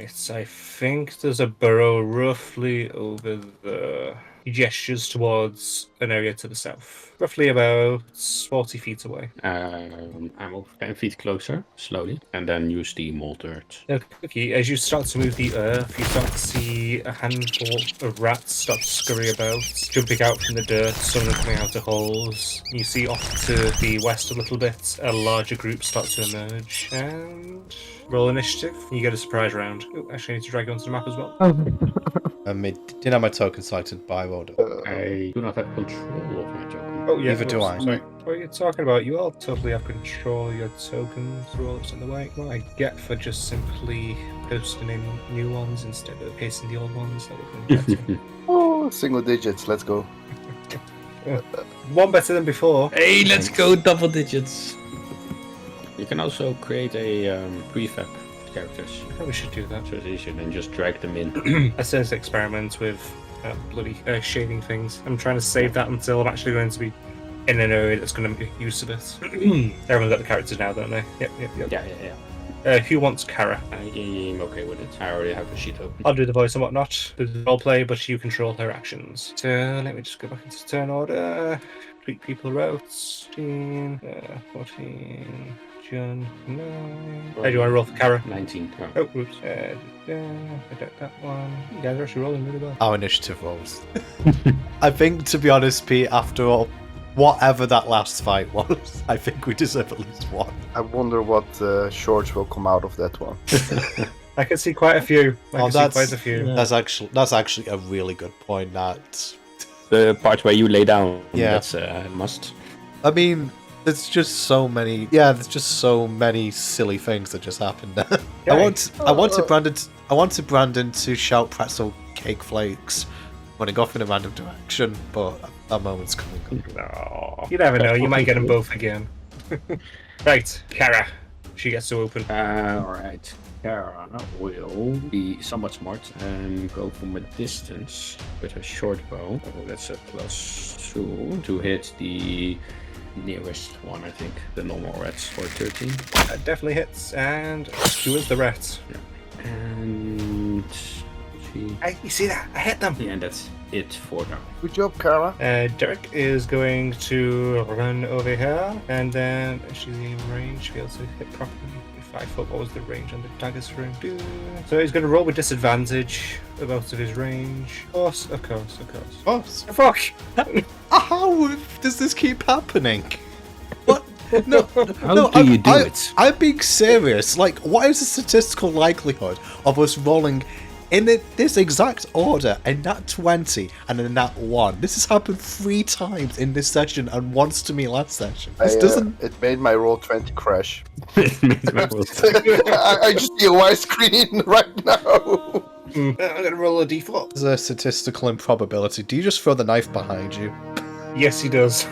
Right, I think there's a burrow roughly over there. He gestures towards an area to the south, roughly about 40 feet away. I move 10 feet closer, slowly, and then use the mold dirt. Okay, as you start to move the earth, you start to see a handful of rats start to scurry about, jumping out from the dirt, some of them coming out of holes. You see off to the west a little bit, a larger group start to emerge, and roll initiative. You get a surprise round. Oh, actually, I need to drag you onto the map as well. I didn't have my token selected by order. I do not have control of my token. Oh, yeah. Neither do I. Sorry. What are you talking about? You all totally have control of your tokens. Rolls in the way. What I get for just simply posting in new ones instead of pasting the old ones. That would be better. Oh, single digits. Let's go. One better than before. Hey, let's go double digits. You can also create a prefab characters. Probably should do that. So you should then just drag them in. I said experiment with bloody shading things. I'm trying to save that until I'm actually going to be in an area that's going to make use of it. Everyone's got the characters now, don't they? Yep. Yeah. Who wants Kara? I'm okay with it. I already have a sheet open. I'll do the voice and whatnot. Do the roleplay, but you control her actions. So let me just go back into turn order. Tweak people routes. 14. John, 9. How do you want to roll for Kara? 19. Oh, whoops. I got that one. You guys are actually rolling really well. Our initiative rolls. I think, to be honest, Pete, after all, whatever that last fight was, I think we deserve at least one. I wonder what shorts will come out of that one. I can see quite a few. That's actually a really good point. That the part where you lay down. Yeah. That's a must. I mean, there's just so many. Yeah, there's just so many silly things that just happened. I wanted Brandon to shout pretzel cake flakes running off in a random direction, but that moment's coming. No, you never know. You might get them both again. Right, Kara. She gets to open. Alright. Kara will be somewhat smart and go from a distance with a short bow. Oh, that's a +2 to hit the nearest one, I think. The normal rats for 13. That definitely hits, and who is the rat? Yeah. And Hey, you see that? I hit them! yeah, and that's it for now. Good job, Kara. Derek is going to run over here, and then she's in range to be able to hit properly. 5 foot, what was the range on the daggers for him? So he's going to roll with disadvantage out of his range. Of course. Oh, Fuck! how does this keep happening? What? No, How do you do it? I'm being serious. Like, what is the statistical likelihood of us rolling in this exact order, a nat 20 and a nat 1? This has happened 3 times in this session and once to me last session. This doesn't... It made my roll 20 crash. I I just see a white screen right now. I'm going to roll a d4. There's a statistical improbability. Do you just throw the knife behind you? Yes, he does.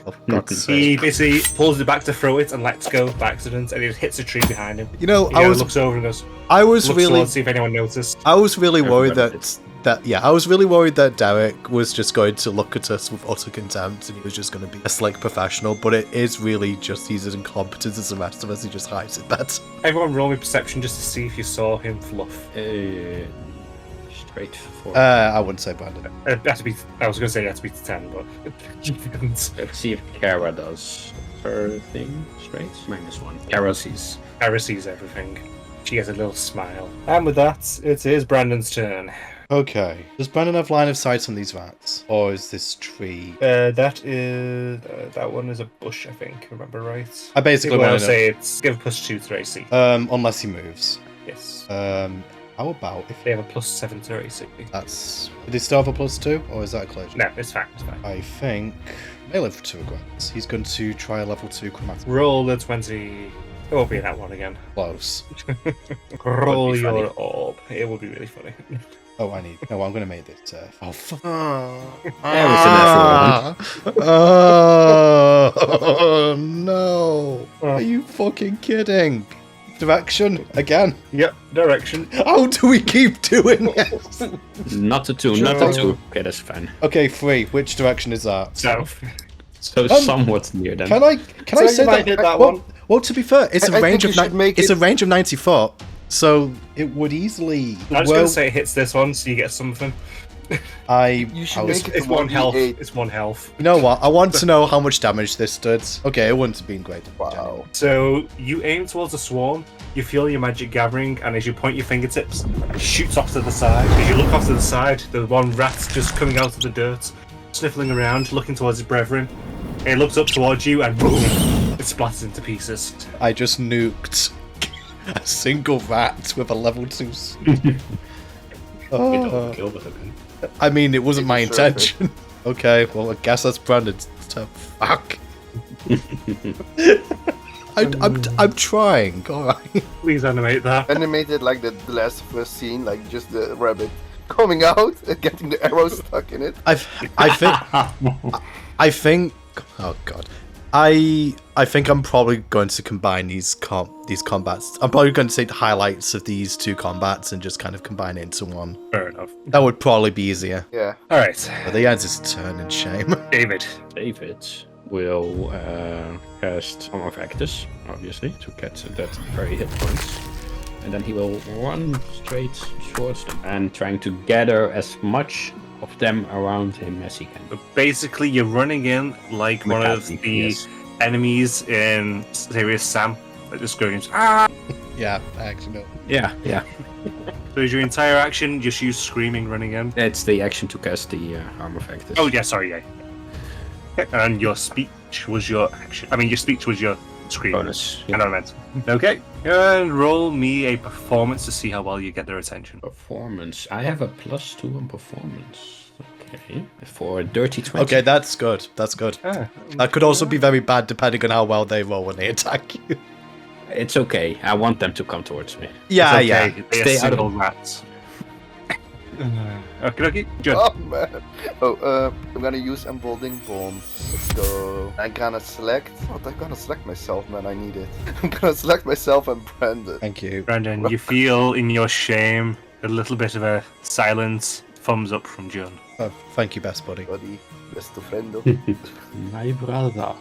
Oh, God's He sake. basically pulls it back to throw it and lets go by accident, and it hits a tree behind him. You know, He looks over and goes, I was looks really... to see if anyone noticed. I was really worried Everybody I was really worried that Derek was just going to look at us with utter contempt and he was just going to be a slick professional, but it is really just he's as incompetent as the rest of us. He just hides it better. Everyone roll me perception just to see if you saw him fluff. Straight for. I wouldn't say Brandon. I was going to say it had to be to 10, but you didn't. Let's see if Kara does her thing straight. -1. Kara sees. Kara sees everything. She has a little smile. And with that, it is Brandon's turn. Okay. Does Brandon have line of sight on these rats? Or is this tree? That one is a bush, I think. Remember right? I basically want want to to say it's give a +2 to AC. unless he moves. Yes. How about if They have a +7 to AC. that's... Did he still have a +2? Or is that clear? No, it's fine. It's fine. I think... May live for 2 regrets. He's going to try a level 2 chromatic. Roll the 20. It won't be that one again. Close. Roll Would be funny. your orb. It will be really funny. Oh, I'm going to make this... Oh, fuck. Oh, no. Are you fucking kidding? Direction again. Yep, direction. How do we keep doing it? Not a 2, not a 2. Okay, that's fine. Okay, 3. Which direction is that? South. So somewhat near them. Can I So say you might hit that well, one. well, to be fair, it's I a range think of you should make it's a it- range of 90 foot. So It would easily. I was going to say it hits this one, so you get something. You should make it It's to one health. 1d8. It's one health. You know what? I want to know how much damage this does. Okay, it wouldn't have been great. Wow. So you aim towards the swarm, you feel your magic gathering, and as you point your fingertips, it shoots off to the side. As you look off to the side, there's one rat just coming out of the dirt, sniffling around, looking towards his brethren. It looks up towards you, and boom! It splatters into pieces. I just nuked a single rat with a level 2. Oh. Kill with him. I mean, it wasn't my Deserve it. intention. Okay, well, I guess that's Brandon's turn. Fuck. I'm trying. All right. Please animate that. Animated like the Last of Us scene, like just the rabbit coming out and getting the arrow stuck in it. I think. Oh god. I think I'm probably going to combine these combats. I'm probably going to take the highlights of these two combats and just kind of combine it into one. Fair enough. That would probably be easier. Yeah. Alright, But the ends his turn in shame. David. David will cast Arm of Actus, obviously, to get that very hit points. And then he will run straight towards them and trying to gather as much of them around him as he can. But basically, you're running in like one of McCarthy, the yes. enemies in Serious Sam that just screams, ah! Yeah, I actually know. Yeah. So is your entire action just you screaming, running in? It's the action to cast the Arm of Actus. Oh, yeah, sorry, yeah. And your speech was your action. I mean, your speech was your scream. Bonus. I know what I meant. Okay. And roll me a performance to see how well you get their attention. Performance. I have a +2 on performance. Okay. For a dirty 20. Okay, that's good. That's good. That could also be very bad depending on how well they roll when they attack you. It's okay. I want them to come towards me. Yeah, It's yeah. okay. They Stay are out of- single rats. Okay, good. Oh man. Oh, I'm gonna use emboldening bombs. Let's go. I'm gonna select. What? I'm gonna select myself, man. I need it. I'm gonna select myself and Brandon. Thank you. Brandon, you feel in your shame a little bit of a silent thumbs up from Jun. Thank you, best buddy. Buddy, best friend. My brother.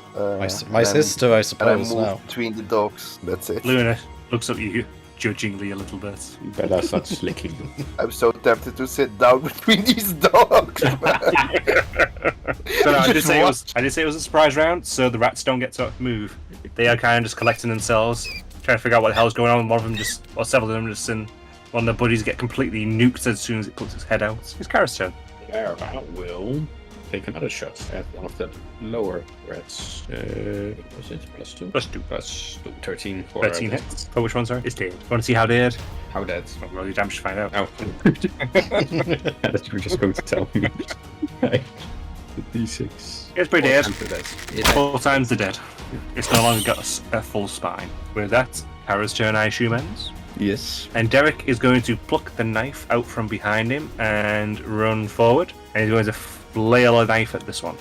My sister, I And I suppose, move now. between the dogs. That's it. Luna looks at you judgingly a little bit. Bella starts licking. I'm so tempted to sit down between these dogs. Man. So no, I did Just say it watch. was a surprise round, so the rats don't get to move. They are kind of just collecting themselves, trying to figure out what the hell's going on. One of them just, or several of them just in. One of the buddies get completely nuked as soon as it puts its head out. It's Kara's turn. Clara will take another shot at one of the lower rats. Was it +2? +2. +2. 13 for 13 hits. For which one, sorry? It's dead. Want to see how dead? How dead? Well, roll your damage to find out. Oh. That you were just going to tell me. Okay. D6. It's pretty dead. It 4 times the dead. It's no longer got a full spine. With that, Kara's turn, I assume, ends. Yes. And Derek is going to pluck the knife out from behind him and run forward. And he's going to flail a knife at this one.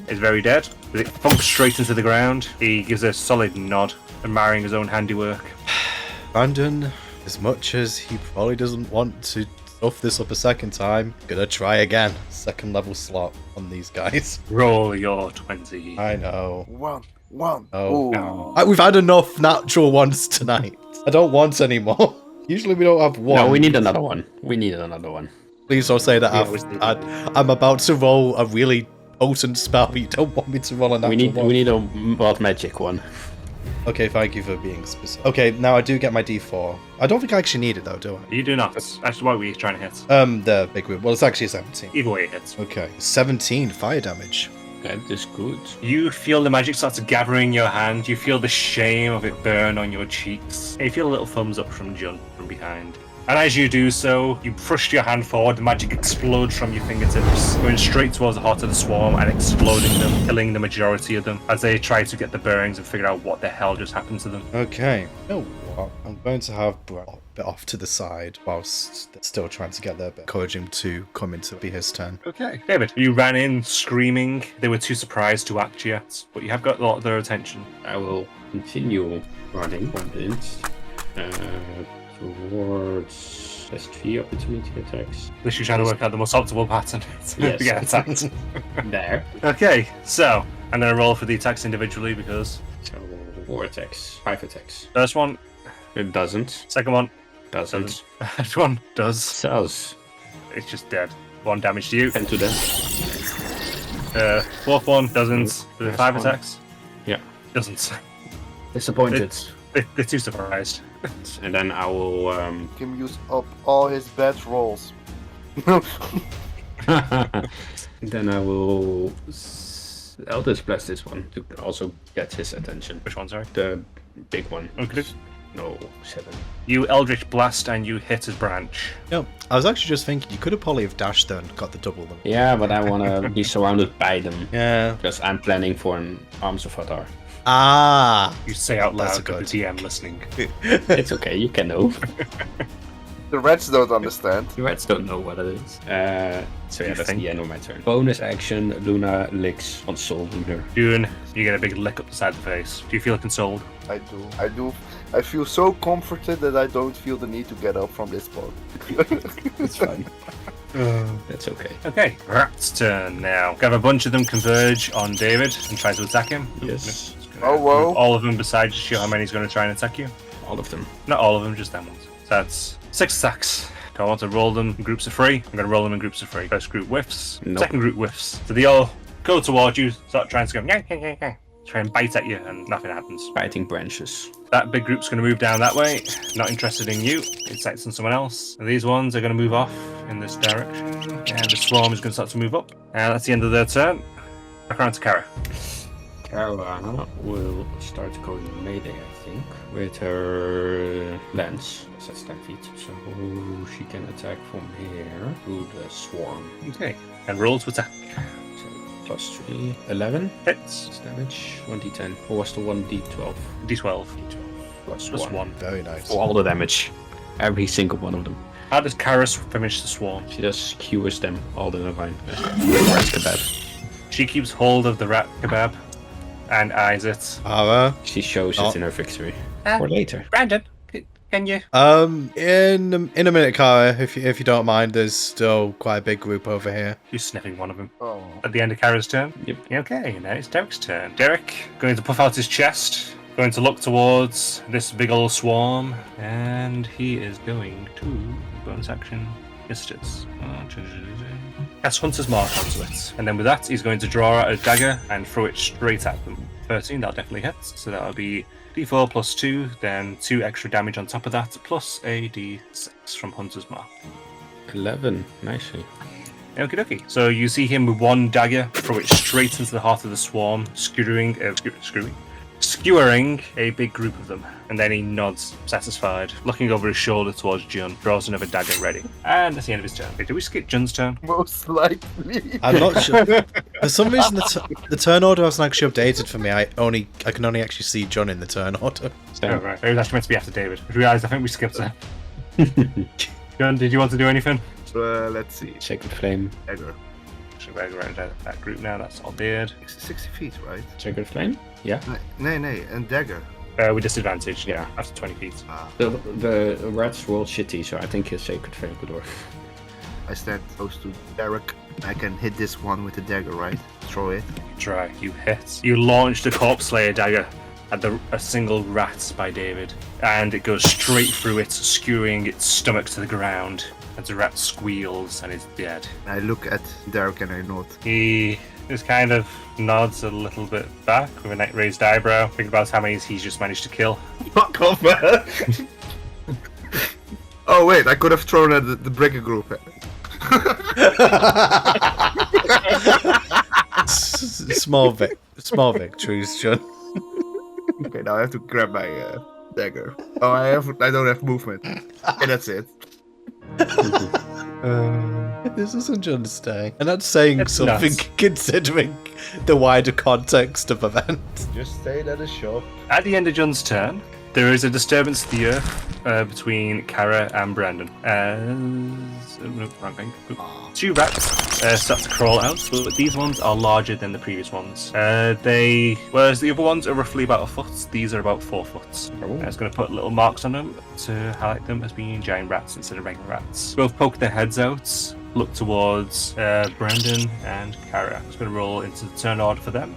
It's very dead. It thumps straight into the ground. He gives a solid nod, admiring his own handiwork. Brandon, as much as he probably doesn't want to stuff this up a second time, gonna try again. Second level slot on these guys. Roll your 20. I know. One. Oh. Ooh. No. We've had enough natural ones tonight. I don't want any more. Usually we don't have one. No, we need another one. We need another one. Please don't say that Yeah, I'm about to roll a really potent spell, but you don't want me to roll a natural one. We need a wild magic one. Okay, thank you for being specific. Okay, now I do get my D4. I don't think I actually need it though, do I? You do not. That's what we're trying to hit. The big group. Well, it's actually a 17. Either way it hits. Okay, 17 fire damage. That is good. You feel the magic start to gather in your hand. You feel the shame of it burn on your cheeks. And you feel a little thumbs up from Jun from behind. And as you do so, you push your hand forward, the magic explodes from your fingertips, going straight towards the heart of the swarm and exploding them, killing the majority of them as they try to get the bearings and figure out what the hell just happened to them. Okay. You know what? I'm going to have Brad a bit off to the side whilst they're still trying to get there, but encourage him to come in to be his turn. Okay. David, you ran in screaming. They were too surprised to act yet, but you have got a lot of their attention. I will continue running from it towards S3 opportunity attacks. This you're trying to work out the most optimal pattern to Yes. get attacked. There. Okay, so I'm going to roll for the attacks individually because So 4 attacks, 5 attacks. first one It doesn't. Second one Doesn't. Third one does. Cells. It's just dead. 1 damage to you. 10 to them. Fourth one doesn't. With Last 5 one. attacks. Yeah. Doesn't. Disappointed. They're too surprised. And then I will. Kim used up all his bad rolls. Then I will. Eldritch Blast this one to also get his attention. Which one, sorry? The big one. Okay. No, 7. You Eldritch Blast and you hit his branch. No, I was actually just thinking you could have probably have dashed there and got the double them. Yeah, but I want to be surrounded by them. Yeah. Because I'm planning for an Arms of Hadar. Ah. You say out That's loud a with the DM listening. It's okay, you can know. The reds don't understand. The reds don't know what it is. So yeah, that's think? the end of my turn. Bonus action, Luna licks on Soul Lunar. June, you get a big lick up the side of the face. Do you feel consoled? I do. I feel so comforted that I don't feel the need to get up from this spot. It's fine. That's okay. Okay, Rat's turn now. Have a bunch of them converge on David and try to attack him. Yes. Oh, whoa. Move all of them besides show how many he's going to try and attack you. All of them. Not all of them, just them ones. So that's 6 attacks. Do I want to roll them in groups of 3? I'm going to roll them in groups of 3. First group whiffs. Nope. Second group whiffs. So they all go towards you, start trying to go, try and bite at you, and nothing happens. Biting branches. That big group's going to move down that way. Not interested in you. It's on someone else. And these ones are going to move off in this direction. And the swarm is going to start to move up. And that's the end of their turn. Back around to Kara. Caravana will start going melee, I think, with her lance. So that's 10 feet. So she can attack from here to the swarm. Okay. And roll to attack. So plus 3, 11. Hits. That's damage. 1d10. Or was the 1d12? D12. Plus Plus 1. 1. Very nice. For all the damage. Every single one of them. How does Karis finish the swarm? She just skewers them all in a line. Rat kebab. She keeps hold of the rat kebab and eyes it. Ara. She shows Oh. it in her victory. Or later. Brandon, can you? In a minute, Kara, if you don't mind, there's still quite a big group over here. She's sniffing one of them. Oh. At the end of Kara's turn? Yep. Okay, now it's Derek's turn. Derek, going to puff out his chest, going to look towards this big old swarm, and he is going to bonus action. Yes, it is. Cast Hunter's Mark onto it. And then with that, he's going to draw out a dagger and throw it straight at them. 13, that'll definitely hit. So that'll be d4 plus 2, then 2 extra damage on top of that, plus a d6 from Hunter's Mark. 11. Nicely. Okie dokie. So you see him with one dagger throw it straight into the heart of the swarm, skewering a big group of them. And then he nods, satisfied, looking over his shoulder towards Jun, draws another dagger ready. And that's the end of his turn. Wait, did we skip Jun's turn? Most likely. I'm not sure. For some reason, the turn order wasn't actually updated for me. I can only actually see John in the turn order. Oh, right. It was actually meant to be after David. I realised I think we skipped it. Jun, did you want to do anything? Let's see. Sacred Flame. Dagger. Should we go around that group now? That's all dead. 60 feet, right? Sacred Flame? Yeah. Nee, and dagger. With disadvantage, Yeah. after 20 feet. The rats rolled shitty, so I think his Sacred Flame could work. I stand close to Derek. I can hit this one with the dagger, right? Throw it. Try. You hit. You launched a Corpse Slayer dagger at a single rat by David, and it goes straight through it, skewing its stomach to the ground. As the rat squeals and is dead. I look at Derek and I nod. He just kind of nods a little bit back with a raised eyebrow. Think about how many he's just managed to kill. Fuck off, man! Oh wait, I could have thrown at the breaker group. Small victories, John. Okay, now I have to grab my dagger. Oh, I don't have movement. Okay, that's it. This isn't John's day. And that's saying It's something nuts. considering the wider context of events. Just stayed at a shop. At the end of John's turn, there is a disturbance to the earth between Kara and Brandon. Wrong thing. Two rats start to crawl out, but these ones are larger than the previous ones. Whereas the other ones are roughly about a foot, these are about 4 foot. It's going to put little marks on them to highlight them as being giant rats instead of regular rats. Both poke their heads out, look towards Brandon and Kara. It's going to roll into the turn order for them.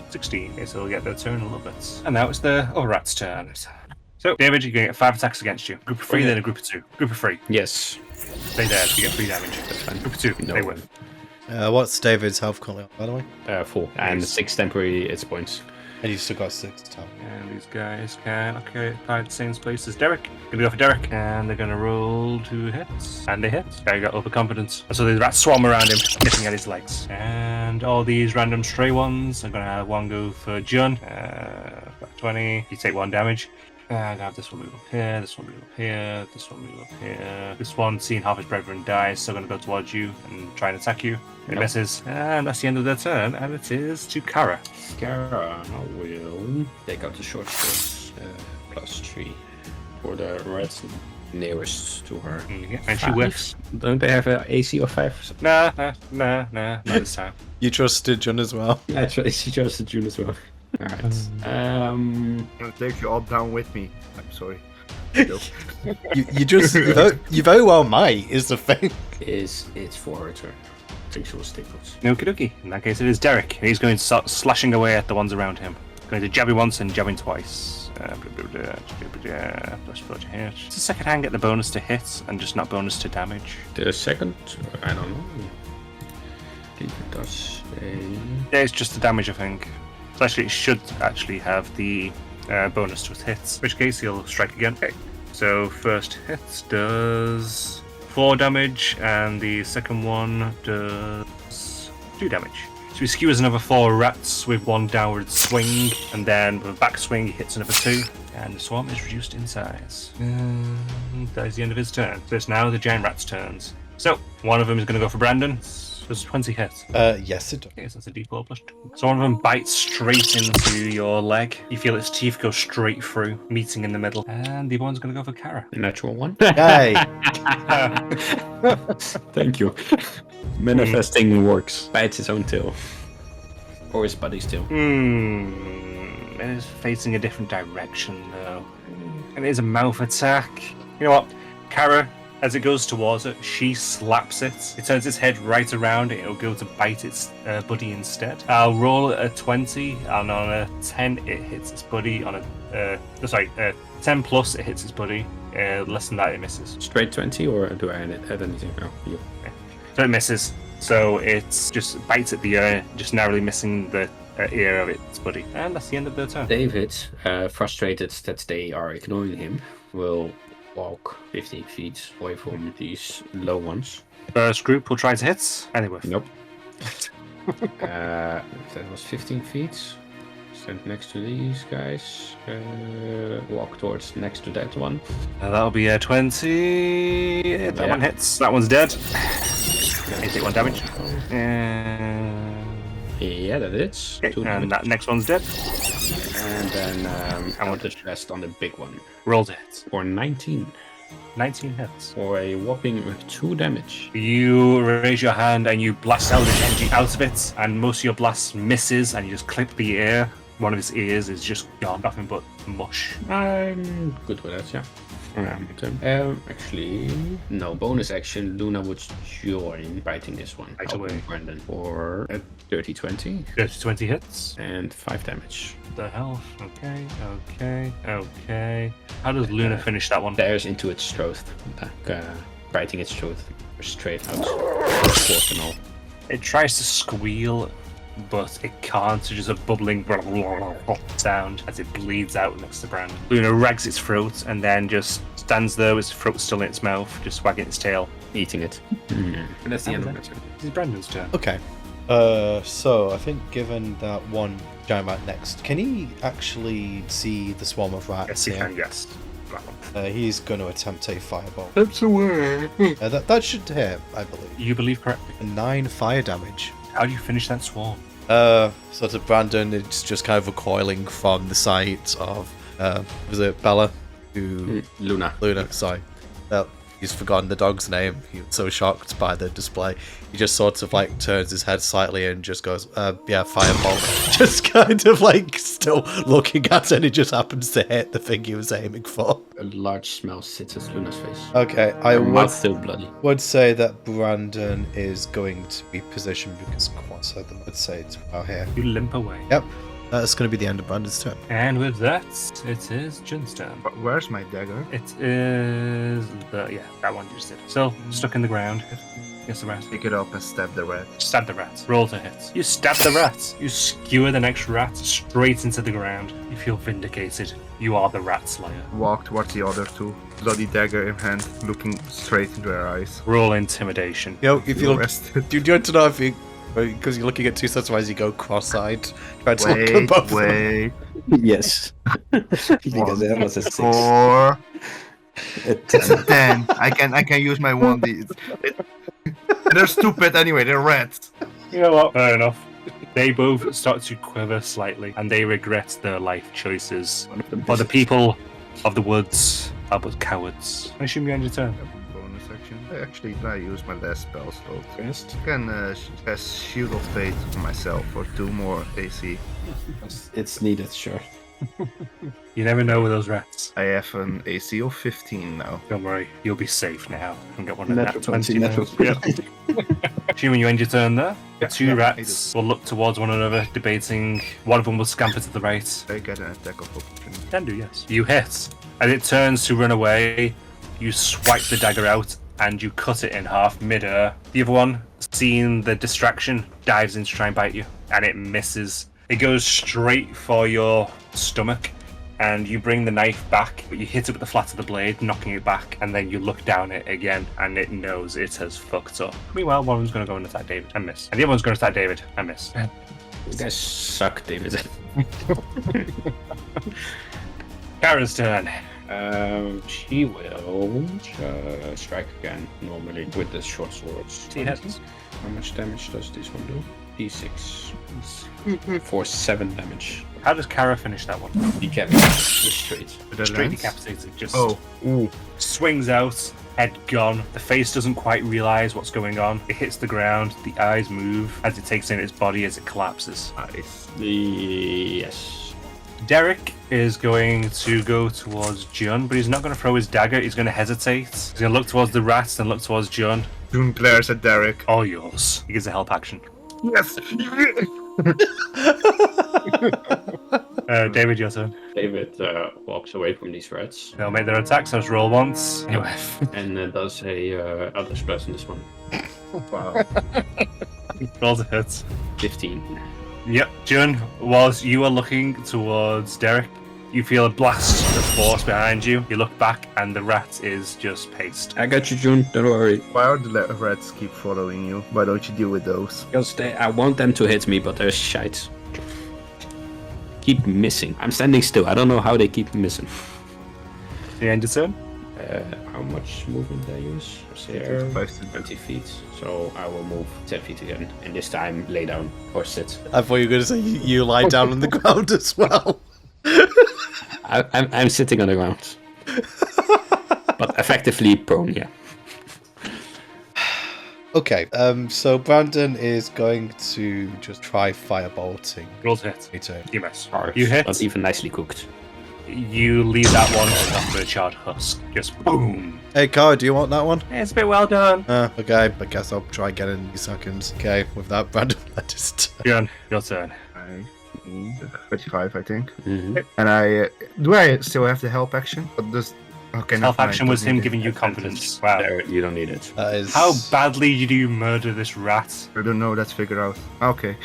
16, so they'll get their turn in a little bit. And now it's the other rat's turn. Is So, David, you're going to get 5 attacks against you. Group of 3, then a group of 2. Group of 3. Yes. Stay there, you get 3 damage. That's fine. Group of 2, No. they win. What's David's health currently, by the way? 4. And 6 temporary hit points. And you've still got 6 total. And these guys can occupy the same space as Derek. Gonna go for Derek. And they're gonna roll 2 hits. And they hit. Guy got overconfidence. And so the rats swarm around him, nipping at his legs. And all these random stray ones, I'm gonna have one go for John. 20. You take 1 damage. I'm gonna have this one move up here, this one move up here, this one move up here. This one, seeing half his brethren die, is still gonna go towards you and try and attack you. It misses. And that's the end of their turn, and it is to Kara. Kara will take out the short sword. +3 for the rats nearest to her. And she whiffs. Don't they have an AC of 5? Nah, not this time. You trusted Jun as well. Actually, she chose the June as well. Alright. I'm gonna take you all down with me. I'm sorry. You very well might, is the thing. It's for her turn. I think she will stay put. Okie dokie. In that case, it is Derek. He's going to start slashing away at the ones around him. Going to jab him once and jabbing twice. Plus 4 to hit. Does the second hand get the bonus to hit and just not bonus to damage? The second? I don't know. I think it does. Yeah, it's just the damage, I think. So actually, it should actually have the bonus to its hits. In which case, he'll strike again. Okay. So first hit does 4 damage, and the second one does 2 damage. So he skewers another 4 rats with 1 downward swing, and then with a back swing, he hits another 2, and the swarm is reduced in size. And that is the end of his turn. So it's now the giant rat's turns. So one of them is going to go for Brandon. Does 20 hit? Yes, it does. Okay, so that's a d4 plus 2. So one of them bites straight into your leg. You feel its teeth go straight through, meeting in the middle. And the other one's going to go for Kara. A natural 1. Yay! Thank you. Manifesting works. Bites his own tail. Or his buddy's tail. It is facing a different direction, though. And it is a mouth attack. You know what? Kara, as it goes towards it, she slaps it. It turns its head right around. It'll go to bite its buddy instead. I'll roll a 20, and on a 10, it hits its buddy. On a 10 plus, it hits its buddy. Less than that, it misses. Straight 20, or do I add anything? No, you. So it misses. So it just bites at the ear, just narrowly missing the ear of its buddy. And that's the end of their turn. David, frustrated that they are ignoring him, will walk 15 feet away from these low ones. First group will try to hit. Anyway. Nope. That was 15 feet. Stand next to these guys. Walk towards next to that one. That'll be a 20. That one hits. That one's dead. You take 1 damage. Yeah, that is. Okay, and that next one's dead. And then I want to rest on the big one. Roll to hit. For 19. 19 hits. For a whopping 2 damage. You raise your hand and you blast Eldritch Energy out of it, and most of your blast misses, and you just clip the ear. One of his ears is just gone, nothing but mush. I'm good with that, yeah. Actually, no bonus action. Luna would join biting this one. Right away. Brandon for a 30-20 20 hits. and 5 damage. The health. Okay. How does Luna finish that one? Dares into its throat, biting its throat straight out. Fork and all. It tries to squeal, but it can't. So just a bubbling sound as it bleeds out next to Brandon. Luna rags its throat and then just stands there with its throat still in its mouth, just wagging its tail. Eating it. And that's the end of my turn. This is Brandon's turn. Okay. So I think given that one giant rat next, can he actually see the swarm of rats? Yes, he here? can, yes. He's going to attempt a fireball. That's away. That should hit, I believe. You believe correctly. 9 fire damage. How do you finish that swarm? So to Brandon, it's just kind of recoiling from the sight of, was it Bella? Luna. Sorry. He's forgotten the dog's name. He was so shocked by the display. He just sort of like turns his head slightly and just goes, yeah, fireball. Just kind of like still looking at it, and it just happens to hit the thing he was aiming for. A large smell sits at Luna's face. Okay, Her mouth still bloody. would say that Brandon is going to be positioned because quite so. Would say it's out here. You limp away. Yep. That's going to be the end of Brandon's turn. And with that, it is Jun's turn. Where's my dagger? It is that one you just did. Still stuck in the ground. Yes, the rat. Pick it up and stab the rat. Stab the rat. Roll to hit. You stab the rat. You skewer the next rat straight into the ground. You feel vindicated. You are the rat slayer. Walk towards the other two. Bloody dagger in hand, looking straight into their eyes. Roll intimidation. Yo, if you look, Arrested. do you want to know if you, because you're looking at two sets of eyes, you go cross-eyed. Try to look at both of them. Wait. Yes. Because that was a 6. 4. A It's a 10. 10. I can use my 1D. They're stupid anyway, they're rats. You know what? Fair enough. They both start to quiver slightly, and they regret their life choices. For the people of the woods are but cowards. I assume you end your turn. Bonus action. Actually, I use my last spell slot. First, I can cast Shield of Fate for myself for 2 more AC. It's needed, sure. You never know with those rats. I have an AC of 15 now. Don't worry, you'll be safe now. And get one of Natural that 20, 20. natural Yeah. Assuming you end your turn there, the Yeah, two yeah, I rats will look towards one another, debating. One of them will scamper to the right. I get an attack of opportunity. Can do, yes. You hit, and it turns to run away. You swipe the dagger out, and you cut it in half mid-air. The other one, seeing the distraction, dives in to try and bite you, and it misses. It goes straight for your stomach, and you bring the knife back, but you hit it with the flat of the blade, knocking it back, and then you look down it again, and it knows it has fucked up. Meanwhile, one of them's going to go and attack David, and miss. And the other one's going to attack David, and miss. You guys suck, David. Kara's turn. She will strike again, normally, with the short swords. She hits. How much damage does this one do? D6. For 7 damage. How does Kara finish that one? Decapitated straight. With the Straight lance? decapitated, just Oh, ooh. swings out, head gone. The face doesn't quite realize what's going on. It hits the ground, the eyes move as it takes in its body as it collapses. Nice. Yes. Derek is going to go towards Jun, but he's not going to throw his dagger. He's going to hesitate. He's going to look towards the rats, then look towards Jun. June glares at Derek. All yours. He gives a help action. Yes! David, your turn. David walks away from these rats They'll make their attacks. So roll once. Anyway. and does a Eldritch Blast in this one. Wow. Roll to hit. 15. Yep, Jun, whilst you are looking towards Derek, you feel a blast of force behind you. You look back, and the rat is just paced. I got you, June. Don't worry. Why are the rats keep following you? Why don't you deal with those? Because I want them to hit me, but they're shite. Keep missing. I'm standing still. I don't know how they keep missing. The end of turn. How much movement did I use? There, 20 feet. So I will move 10 feet again. And this time lay down or sit. I thought you were going to say you lie down on the ground as well. I'm sitting on the ground. But effectively prone, yeah. Okay, so Brandon is going to just try firebolting. Roll to hit. Me too. You miss. Harsh, You hit. Not even nicely cooked. You leave that one after a charred husk. Just boom. Hey, Cara, do you want that one? It's a bit well done. Okay, I guess I'll try again in a few seconds. Okay, with that, Brandon, let us Jun, your turn. 35, I think. Mm-hmm. And do I still have the help action? Or does okay? Help action was him giving you confidence. Wow. There, you don't need it. That is... How badly do you murder this rat? I don't know. Let's figure out. Okay.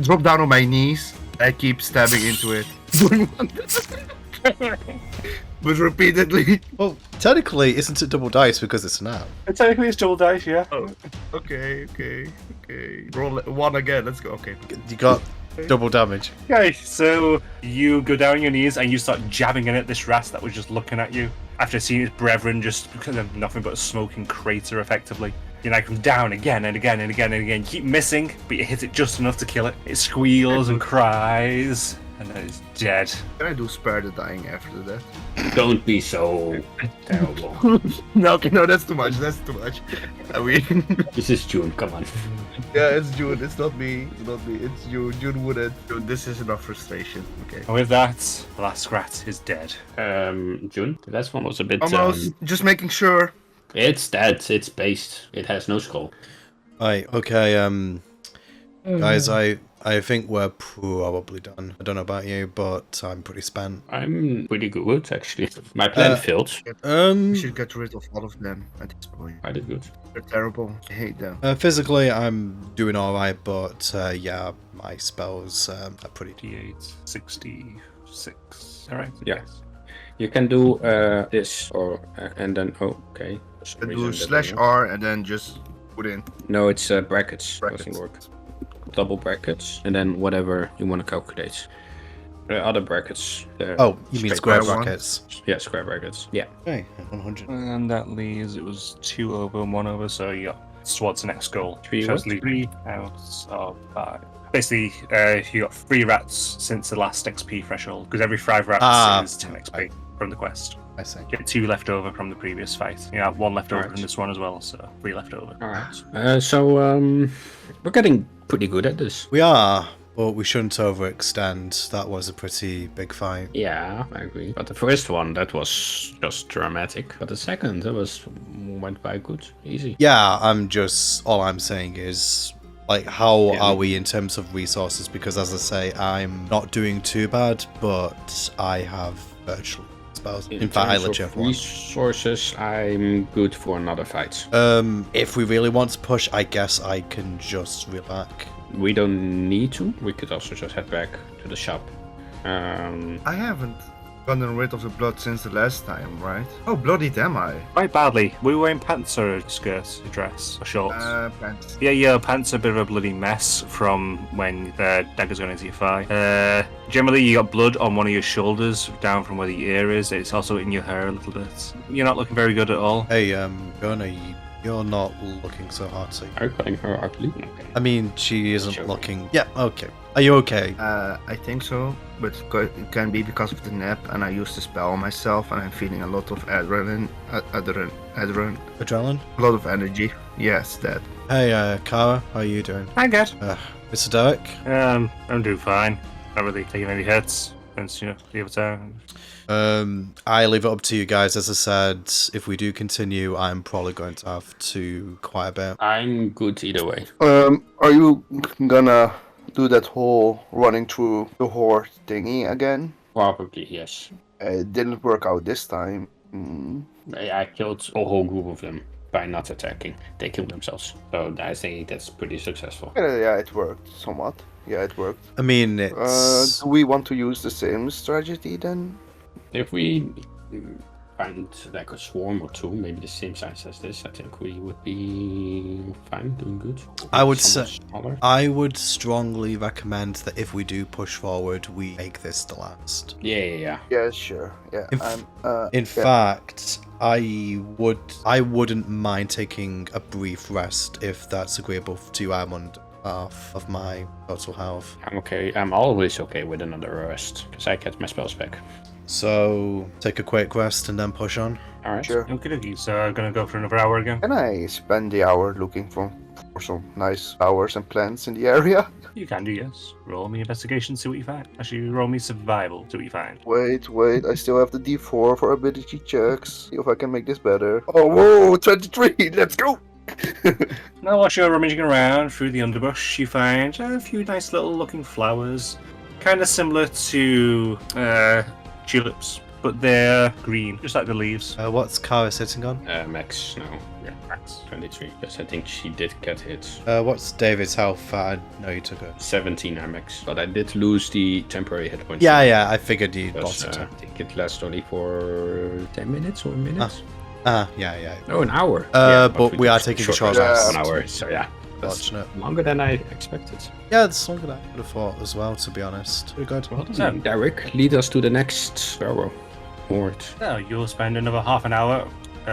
Drop down on my knees. I keep stabbing into it. But repeatedly. Well, technically, isn't it double dice because it's now? Technically, it's double dice, yeah. Oh, okay. Roll 1 again. Let's go. Okay. You got double damage. Okay, so you go down on your knees and you start jabbing in at this rat that was just looking at you after seeing its brethren just because of nothing but a smoking crater, effectively. You knock him down again and again and again and again. You keep missing, but you hit it just enough to kill it. It squeals and cries, and then it's dead. Can I do spare the dying after that? Don't be so terrible. No, okay, no, that's too much. That's too much. I mean, This is June, come on. yeah, it's June. It's not me. It's not me. It's June. June wouldn't. Dude, this is enough frustration. Okay. And with that, the last rat is dead. June, the last one was a bit... Almost. Just making sure. It's dead, it's based. It has no skull. Right, okay, guys, I I think we're probably done. I don't know about you, but I'm pretty spent. I'm pretty good, actually. My plan failed. We should get rid of all of them at this point. I did good. They're terrible. I hate them. Physically, I'm doing alright, but yeah, my spells are pretty... D8, 66. All right. Yeah. You can do this, or and then, okay. For some I reason do that slash doesn't work. R and then just put in. No, it's brackets. Brackets. Doesn't work. Double brackets, and then whatever you want to calculate. Other brackets. Oh, you mean straight square one? brackets? Yeah, square brackets. Yeah. Okay, 100. And that leaves, it was 2 over and 1 over, so you got towards the next goal. Three So it's what? 3 out of 5. Basically, you got 3 rats since the last XP threshold, because every 5 rats is 10 XP from the quest. I see. You get 2 left over from the previous fight. You have 1 left over Alright. from this one as well, so 3 left over. Alright. So, we're getting pretty good at this. We are, but we shouldn't overextend. That was a pretty big fight. Yeah, I agree. But the first one, that was just dramatic. But the second, that went by good, easy. Yeah, all I'm saying is, like, how Yeah. are we in terms of resources? Because as I say, I'm not doing too bad, but I have virtually spells. In fact, I terms of literally have one. resources, I'm good for another fight. If we really want to push, I guess I can just reel back. We don't need to. We could also just head back to the shop. I haven't gotten rid of the blood since the last time, right? Oh, bloodied am I? Quite badly. We were in pants or a skirt, a dress, or shorts. Pants. Yeah, your pants are a bit of a bloody mess from when the dagger's gone into your thigh. Generally, you got blood on one of your shoulders, down from where the ear is. It's also in your hair a little bit. You're not looking very good at all. Hey, Gunnar, you're not looking so hot. So... Are you calling her ugly? Okay. I mean, she isn't Sure. looking... Yeah, okay. Are you okay? I think so, but it can be because of the nap, and I used the spell on myself, and I'm feeling a lot of adrenaline, Adrenaline? a lot of energy. Yes, that. Hey, Kara, how are you doing? I get. Mr. Derek? I'm doing fine. Not really taking any hits since, the other time. I leave it up to you guys. As I said, if we do continue, I'm probably going to have to quite a bit. I'm good either way. Are you gonna do that whole running through the horde thingy again? Probably, yes. It didn't work out this time. I killed a whole group of them by not attacking. They killed themselves. So I think that's pretty successful. Yeah, it worked somewhat. Yeah, it worked. I mean, it's... Do we want to use the same strategy then? If we find like a swarm or 2, maybe the same size as this, I think we would be fine, doing good. I would Somewhat say- smaller. I would strongly recommend that if we do push forward, we make this the last. Yeah. Yeah, sure. Yeah, In fact, I wouldn't mind taking a brief rest if that's agreeable to you. I'm on half of my total health. I'm okay. I'm always okay with another rest, because I get my spells back. So take a quick rest and then push on. Alright. Sure. Okay, so I'm gonna go for another hour again. Can I spend the hour looking for some nice flowers and plants in the area? You can do, yes. Roll me investigation, see what you find. Actually, roll me survival, see what you find. Wait, I still have the D4 for ability checks. See if I can make this better. Oh, whoa, 23, let's go! Now, while you're rummaging around through the underbrush, you find a few nice little looking flowers. Kind of similar to tulips, but they're green, just like the leaves. What's Kara sitting on? Max now. Yeah, max. 23. Yes, I think she did get hit. What's David's health? I know you took it. 17 max. But I did lose the temporary hit points. Yeah, I figured you Because, lost I it. think it lasts only for 10 minutes or a minute. Yeah. Oh, an hour. But we are taking a short rest. 1 hour, so yeah. That's Fortunate. longer than I expected. Yeah, it's longer than I would have thought as well, to be honest. Pretty good. Well done. Derek, lead us to the next sparrow horde. So you'll spend another half an hour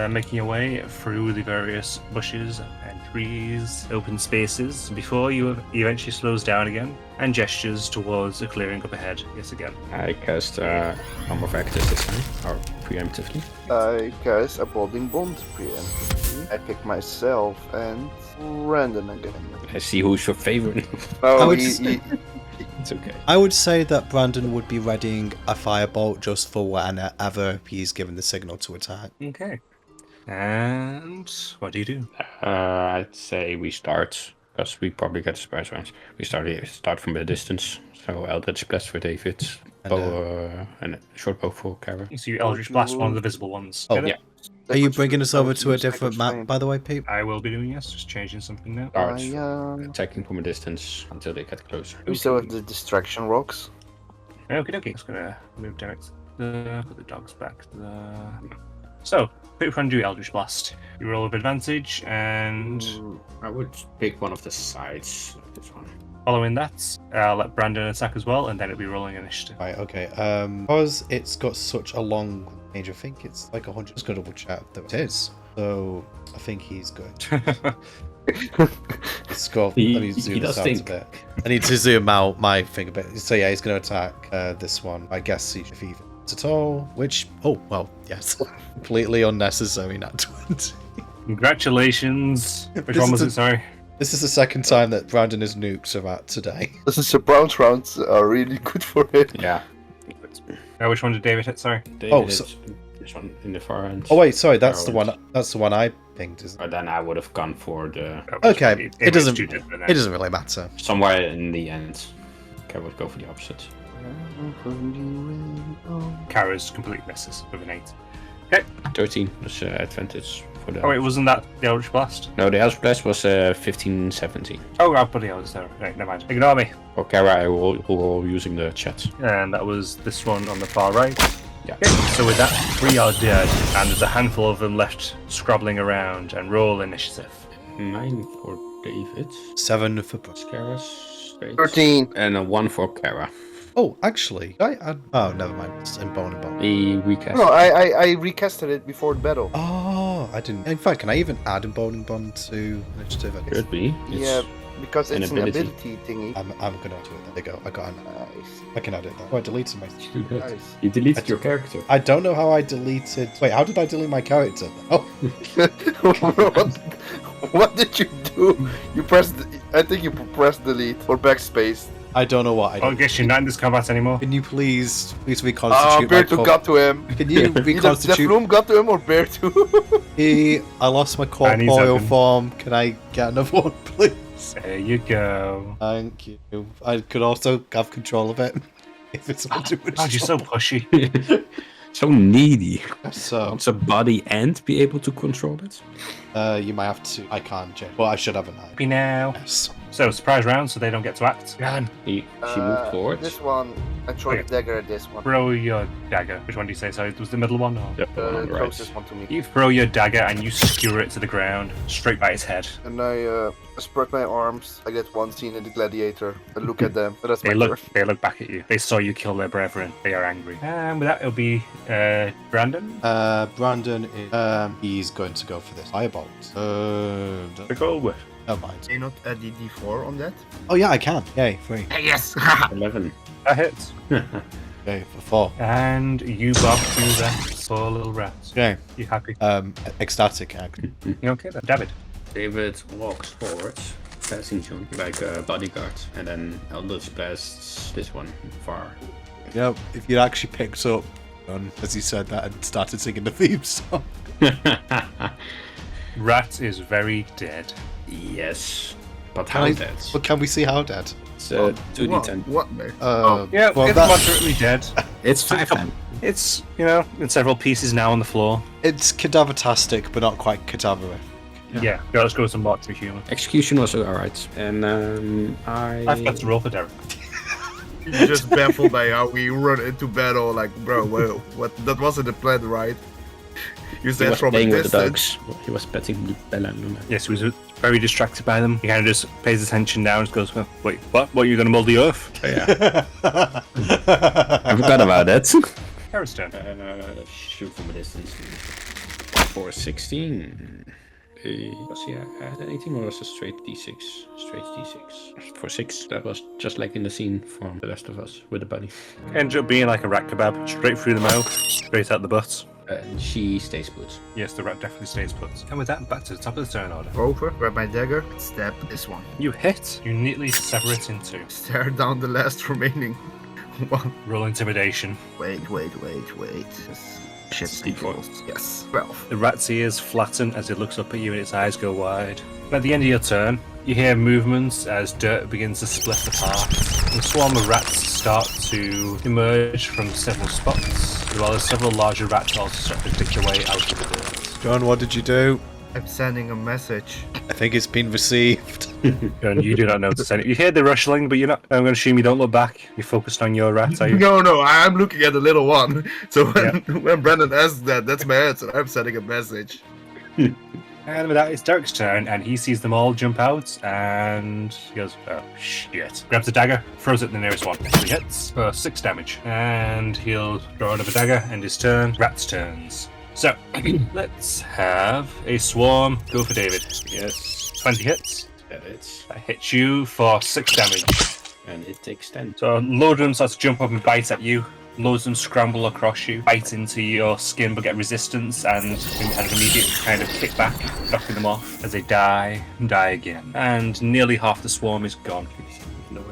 making your way through the various bushes and trees, open spaces, before you eventually slows down again and gestures towards a clearing up ahead. Yes, again. I cast Arm of Actus this time, or preemptively. I cast a Bolding Bond preemptively. I pick myself and Brandon again. I see who's your favorite. I Oh, would It's okay. I would say that Brandon would be readying a firebolt just for whenever he's given the signal to attack. Okay. And what do you do? I'd say we start because we probably get a surprise round. We start from a distance. So Eldritch Blast for David, bow and a short bow for Kara. So you Eldritch Blast, one of the visible ones. Oh, Get it? yeah. Are you bringing us over to a different map, by the way, Pete? I will be doing yes, just changing something now. Starts I attacking from a distance until they get closer. we still have the distraction rocks. Okay, okay. Just gonna move direct. Put the dogs back. So, quick run do Eldritch Blast. You roll with advantage, and I would pick one of the sides of this one. following that, I'll let Brandon attack as well, and then it'll be rolling initiative. Right, okay. Because it's got such a long range, I think it's like 100. Just gonna double check that it is. So I think he's good. Let's go. Let me zoom this out a bit. I need to zoom out my thing a bit. So yeah, he's gonna attack this one. I guess if he hits at all, which yes, completely unnecessary. Not 20. Congratulations. Which This one is was the- it? Sorry. This is the second time that Brandon has nuked about today. This is the bounce rounds are really good for it. Yeah. Which one did David hit? Sorry. David so- hits this one in the far end. Oh wait, sorry, that's the Arrowhead. one. That's the one I pinged. Isn't it? Or then I would have gone for the Okay, it doesn't. too different It then. doesn't really matter. somewhere in the end. Okay, I would go for the opposite. Kara's completely misses with an 8. Okay. 13 was advantage for the. Oh wait, wasn't that the Eldritch Blast? No, the Eldritch Blast was 15, 17. Oh, bloody hell, it's there. Right, never mind. Ignore me. For Kara, I will roll using the chat. And that was this one on the far right. Yeah. Okay, so with that, 3 are dead, and there's a handful of them left scrabbling around, and roll initiative. 9 for David. 7 for. Brandon. Kara's. 13. And a 1 for Kara. Oh, actually, I add. Oh, never mind. It's in bone and bone. The recast. No, I recasted it before the battle. Oh, I didn't. In fact, can I even add in bone and bone to initiative? I guess. Could be. It's Yeah, because an it's an ability. ability thingy. I'm gonna do it. There you go. I got. Nice. I can add it. Oh, I deleted my. too good. Nice. You deleted your character. I don't know how I deleted. Wait, how did I delete my character? Oh, what did you do? You pressed. I think you pressed delete or backspace. I don't know what I I did. guess you're not in this combat anymore. Can you please Ah, reconstitute my Bear 2 corp? got to him. Can you Either the reconstitute? Flume got to him or Bear 2. I lost my And he's corporeal open. form. Can I get another one, please? There you go. Thank you. I could also have control of it if it's not too much. God, you're so pushy. So needy. So, Wants a body and be able to control it. you might have to. I can't change. Well, I should have an eye. Happy now. Yes. So, surprise round, so they don't get to act. Jan, She moved forward. This one, I throw the dagger at this one. throw your dagger. Which one do you say? Sorry, was the middle one? Or? Yep, The on the right. closest one to me. You throw your dagger and you skewer it to the ground, straight by its head. And I spread my arms. I get one scene in the gladiator. I look at them. But that's my They look, turn. they look back at you. They saw you kill their brethren. They are angry. And with that, it'll be Brandon. Brandon is. He's going to go for this firebolt. The goal with. Never mind. Can you not add the D4 on that? Oh yeah, I can. Yay, 3. Yes! 11. That hits. Okay, for 4. And you bob through that poor little rat. Okay. You happy? Ecstatic act. You okay then? David. David walks forward, passing John like a bodyguard, and then Eldritch blasts this one far. You know, if you'd actually picked up as he said that and started singing the theme song. Rat is very dead. Yes. But Can how I- dead? But can we see how dead? It's What? 2d10. What, Bear? Yeah, well, it's that- moderately dead. It's 5 then. It's, in several pieces now on the floor. It's cadaver-tastic, but not quite cadaver. Yeah, let's go with some more to humour. Execution was alright. And I've got to roll for Derek. Just baffled by how we run into battle, like, bro, whoa, what? That wasn't the plan, right? You He said was from a playing with the distance. dogs. He was petting Bella and Luna. Yes, he was very distracted by them. He kind of just pays attention now and just goes, well, wait, what? What, are you going to mould the earth? Oh, yeah. I forgot about that. Kara's turn. Shoot from a distance. For 16. Was he add anything or was it straight d6? Straight d6. For 6. That was just like in the scene from The Last of Us with the bunny. Ends up being like a rat kebab, straight through the mouth, straight out the butt. And she stays put. Yes, the rat definitely stays put. And with that, back to the top of the turn order. Over, grab my dagger, stab this one. You hit. You neatly sever it in two. Stare down the last remaining one. Roll intimidation. Wait. Yes. Shit, equals. Yes, 12. The rat's ears flatten as it looks up at you and its eyes go wide. At the end of your turn, you hear movements as dirt begins to split apart. The swarm of rats start to emerge from several spots, as well as several larger rats also start to pick their way out of the dirt. John, what did you do? I'm sending a message. I think it's been received. And you do not notice any. You hear the rustling, but you're not. I'm going to assume you don't look back. You're focused on your rat, are you? No, I'm looking at the little one. So when Brandon asks that, that's my answer. I'm sending a message. And with that, it's Derek's turn, and he sees them all jump out, and he goes, oh shit. Grabs a dagger, throws it at the nearest one. He hits for 6 damage, and he'll throw another dagger, end his turn. Rat's turns. So, let's have a swarm go for David. Yes. 20 hits. That hits. That hits you for 6 damage. And it takes 10. So, a load of them starts to jump up and bite at you. Loads of them scramble across you, bite into your skin but get resistance and have an immediate kind of kickback, knocking them off as they die and die again. And nearly half the swarm is gone.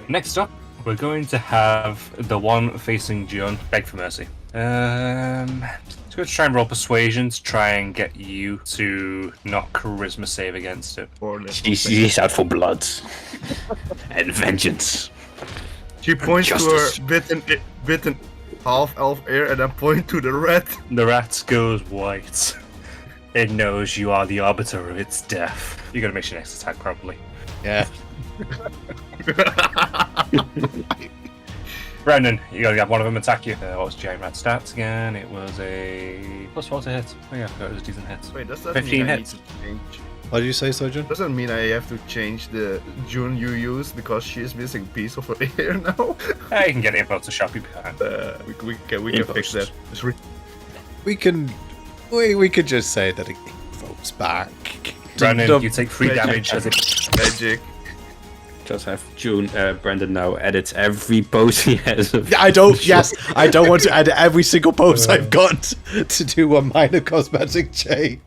Next up, we're going to have the one facing John beg for mercy. Let's go try and roll persuasion to try and get you to not charisma save against it. She's out for blood and vengeance. She points Justice. to her bitten half-elf ear and then point to the rat. The rat goes white. It knows you are the arbiter of its death. You gotta make your next attack properly. Yeah. Brendan, you gotta have one of them attack you. What was Giant Rat's stats again? It was a +4 to hit. Oh yeah, I forgot it was a decent hit. Wait, does that 15 mean hits. I need to change? What did you say, Sojourn? Doesn't mean I have to change the June you use because she is missing a piece of her ear now. You can get info to shop you behind. We can fix that. It's We could just say that it votes back. Brendan, you take 3 damage as it. magic. Just have June, Brandon now edit every pose he has. I don't want to add every single pose I've got to do a minor cosmetic change.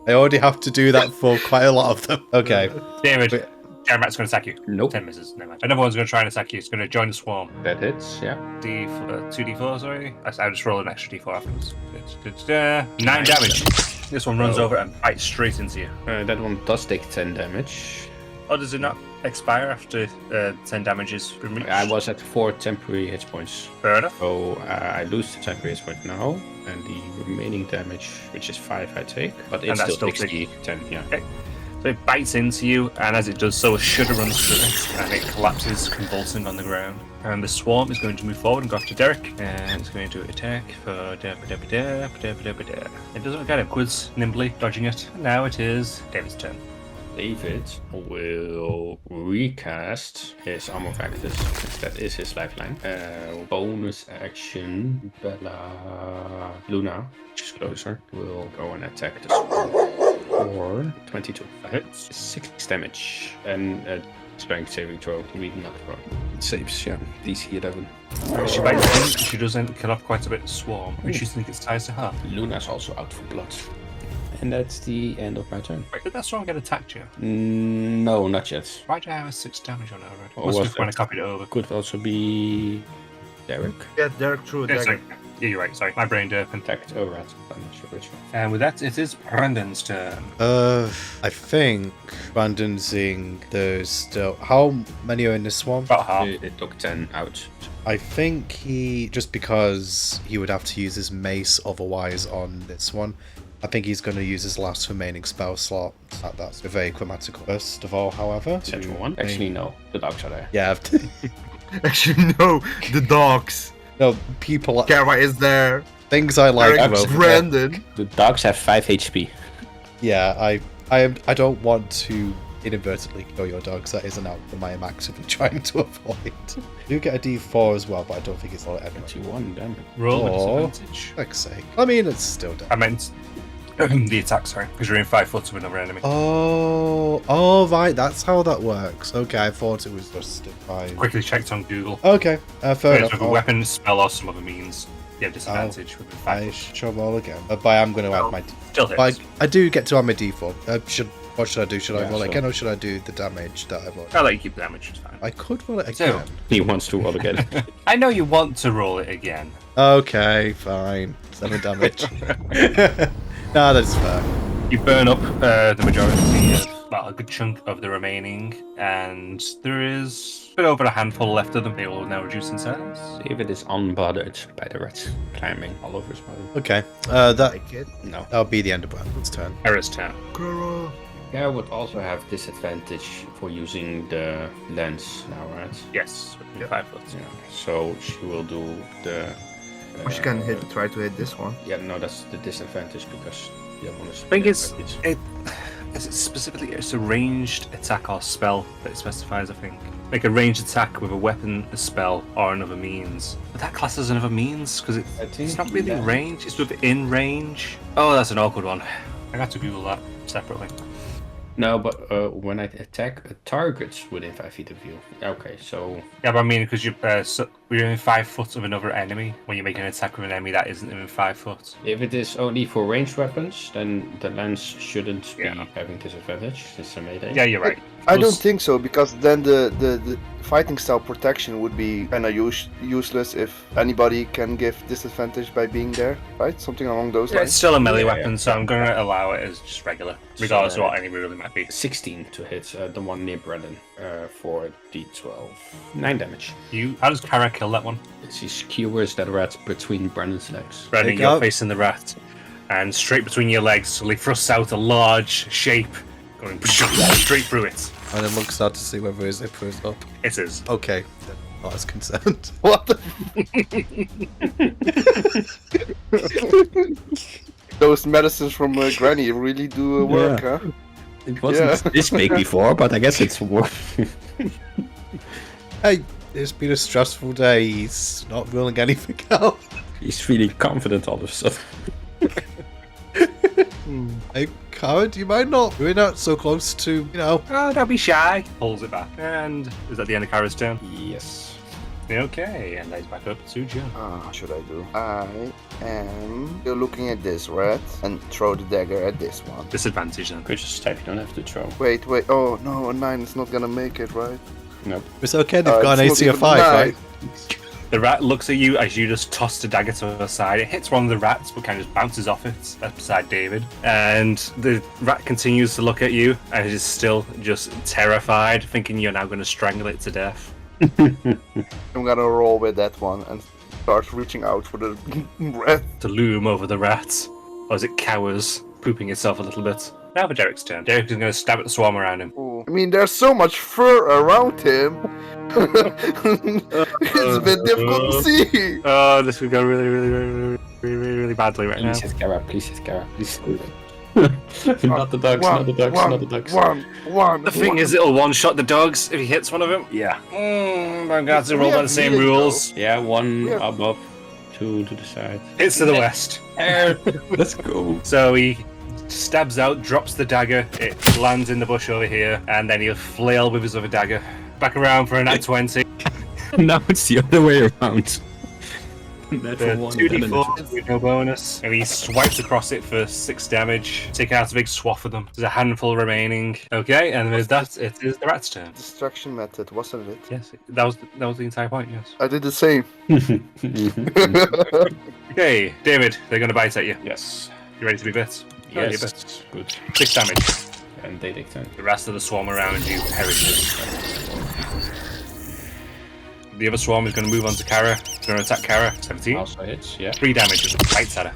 I already have to do that for quite a lot of them. Okay. David, Giant Rat's gonna attack you. Nope. 10 misses. Never mind. Another one's gonna try and attack you. It's gonna join the swarm. That hits, yeah. 2d4, sorry. I'll just roll an extra d4 afterwards. 9 damage. This one runs over and bites straight into you. That one does take 10 damage. Oh, does it not expire after 10 damage is removed? I was at 4 temporary hit points. Fair enough. So I lose the temporary hit point now, and the remaining damage, which is 5, I take. But it And that still still takes the 10, yeah. Okay. So it bites into you, and as it does so, a shudder runs through it, and it collapses, convulsing on the ground. And the swarm is going to move forward and go after Derek, and it's going to attack for It doesn't get it, quiz nimbly dodging it. And now it is David's turn. David will recast his Armor Factus, since that is his lifeline. Bonus action, Bella Luna, which is closer, will go and attack the swarm for 22. Hits 6 damage and strength saving throw, reading not throw. It saves, yeah, DC 11. She bites in, she does end up kill off quite a bit of swarm, which you think it's ties to her. Luna's also out for blood. And that's the end of my turn. Wait, did that swarm get attacked you? No, not yet. Why do I have 6 damage on it already? Oh, Must was have when I it? copied it over. Could also be Derek. Yeah, Derek threw a Yeah, dagger. sorry. Yeah, you're right, sorry. My brain derping. Attacked a rat. I'm not sure which one. And with that, it is Brandon's turn. I think Brandon's seeing those still. How many are in this swarm? About half. It took 10 out. I think he, just because he would have to use his mace otherwise on this one, I think he's going to use his last remaining spell slot. That's very grammatical. First of all, however, Central one. Actually, no. The dogs are there. yeah, Actually, no, the dogs. no, people. Kara is there. Things I like. Derek, are over there. Brandon. The dogs have 5 HP. Yeah, I don't want to inadvertently kill your dogs. That is an outcome I am actively trying to avoid. You get a D4 as well, but I don't think it's all anyway. 21 damage. Roll with Oh. disadvantage. Fuck's sake. I mean, it's still dead. I meant the attack, sorry, because you're in 5 foot of another enemy. Oh, right. That's how that works. Okay, I thought it was just five. Quickly checked on Google. Okay, fair Whether enough. it's with a weapon, spell, or some other means, you have disadvantage within 5 I foot. shall roll again. But I'm going to add my. Still hits. But I do get to add my D4. What should I do? Should I Yeah, roll it so- again, or should I do the damage that I rolled? I'll let you keep the damage, it's fine. I could roll it So- again. He wants to roll again. I know you want to roll it again. Okay, fine. 7 damage. Nah, that's fair. You burn up the majority of, well, a good chunk of the remaining, and there is a bit over a handful left of them. They will now reduce in size. David is unbothered by the rats climbing all over his body. Okay, that Like it. No. that'll be the end of Brandon's turn. Era's turn. Kara would also have disadvantage for using the lens now, right? Yes, Yeah. 5 foot. Yeah. So she will do the. Or she can try to hit this one. Yeah, no, that's the disadvantage because the other one is. I think is it specifically it's a ranged attack or spell that it specifies. I think like a ranged attack with a weapon, a spell, or another means. But that class is another means because I think it's not really that- range. It's within range. Oh, that's an awkward one. I got to Google that separately. No, but when I attack a target within 5 feet of you. Okay, so Yeah, but I mean because you're in 5 foot of another enemy. When you make an attack with an enemy that isn't in 5 foot. if it is only for ranged weapons, then the lens shouldn't be Yeah. having disadvantage. It's a melee. Yeah, you're right. I don't Plus- think so, because then the fighting style protection would be kind of useless if anybody can give disadvantage by being there, right? Something along those Yeah, it's lines. still a melee Yeah, weapon, yeah. so I'm going to allow it as just regular, regardless of what enemy really might be. 16 to hit the one near Brendan for D12. 9 damage. How does Kara kill that one? She skewers that rat between Brendan's legs. Brendan, Pick you're up. facing the rat, and straight between your legs, suddenly thrusts out a large shape, going straight through it. And then looks out to see whether his zipper is up. It is. Okay, then not as concerned. What the? Those medicines from Granny really do work, huh? It wasn't Yeah. this big before, but I guess it's worth. Hey, it's been a stressful day. He's not ruling anything out. He's feeling confident all of a sudden. Hey, Cara, do you mind not? We're not so close to, Oh, don't be shy. Pulls it back. And is that the end of Kara's turn? Yes. Okay, and lays back up to June. What should I do? I am still looking at this rat and throw the dagger at this one. Disadvantage then. Could just type, you don't have to throw. Wait. Oh no, a 9 is not gonna make it, right? Nope. It's okay, they've got an it's AC not of even 5, nine. right? The rat looks at you as you just toss the dagger to the side. It hits one of the rats, but kind of just bounces off it. That's beside David. And the rat continues to look at you and is still just terrified, thinking you're now going to strangle it to death. I'm gonna roll with that one and start reaching out for the rat. To loom over the rat, or as it cowers, pooping itself a little bit. Now for Derek's turn. Derek is going to stab at the swarm around him. Ooh. I mean, there's so much fur around him. It's a bit difficult to see. Oh, this would go really badly right now. Please hit Kara, please hit Kara, please. Not the ducks, not the ducks, not the ducks. One. The thing is, it'll one-shot the dogs if he hits one of them. Yeah. I'm going to have to roll We by have the same melee, rules. Yeah, one Yeah. above, 2 to the side. Hits to the west. Let's go. So he stabs out, drops the dagger, it lands in the bush over here, and then he'll flail with his other dagger. Back around for a nat 20. Now it's the other way around. Natural The one, 2d4 with no bonus. And he swipes across it for 6 damage. Take out a big swath of them. There's a handful remaining. Okay, and with that, it is the rat's turn. Distraction method, wasn't it? Yes, that was the entire point, yes. I did the same. Okay, David, they're going to bite at you. Yes. You ready to be bit? You bit. Yes. Good. 6 damage. And they take 10. The rest of the swarm around you perishes. The other swarm is going to move on to Kara. It's going to attack Kara. 17. Also hits, yeah. 3 damage as it bites at her.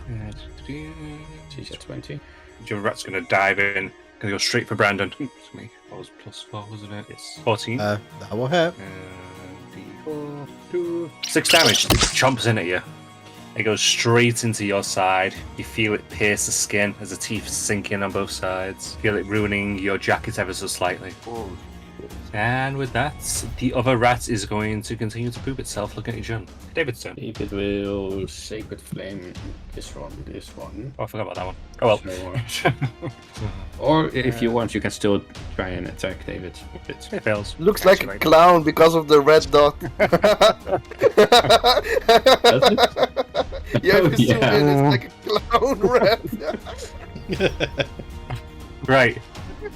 She's at 20. The other rat's going to dive in. Going to go straight for Brandon. Oops, me. That was +4, wasn't it? Yes. 14. That will hit. D4, 2. 6 damage. It chomps in at you. It goes straight into your side. You feel it pierce the skin as the teeth sink in on both sides. Feel it ruining your jacket ever so slightly. Oh, And with that, the other rat is going to continue to poop itself looking at you, John. David's turn. David will Sacred Flame this one. Oh, I forgot about that one. Oh well. So, or if you want, you can still try and attack David. It fails. looks like a Actually. clown because of the red dot. Does it? Yeah, if you zoom Yeah. in, it's like a clown red. Right.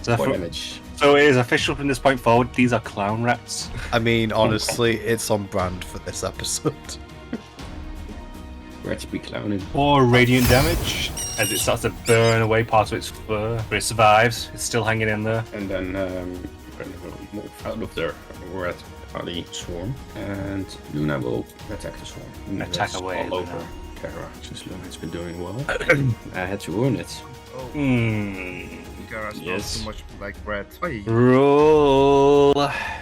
So, 4 damage. so it is official from this point forward. These are clown rats. I mean, honestly, it's on brand for this episode. Rats be clowning. 4 radiant damage as it starts to burn away part of its fur, but it survives. It's still hanging in there. And then I'm going to move out of the rat body swarm. And Luna will attack the swarm. And Attack that's away, all Luna. over Kara, since Luna's been doing well. I had to ruin it. Oh, Kara smells Yes. too much like bread. Oi. Roll.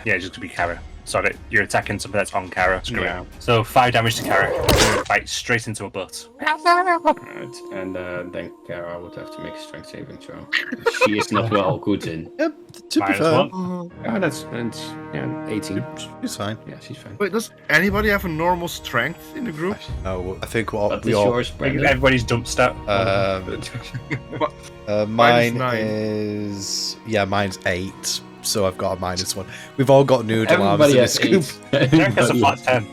Yeah, just to be Kara. Sorry, you're attacking something that's on Kara. Screw it. Yeah. So 5 damage to Kara. Bite straight into a butt. Right, and then Kara would have to make a strength saving throw. She is not well good in. Yep, to be Minus fair, 1. Yeah, that's 18. it's fine. Yeah, she's fine. Wait, does anybody have a normal strength in the group? No, I think what But we is all. yours, Brandon? Everybody's dumped stat. Mine Minus 9. is mine's 8. So I've got a -1. We've all got noodle arms Everybody in has this group. 8. Derek has a Everybody flat 10.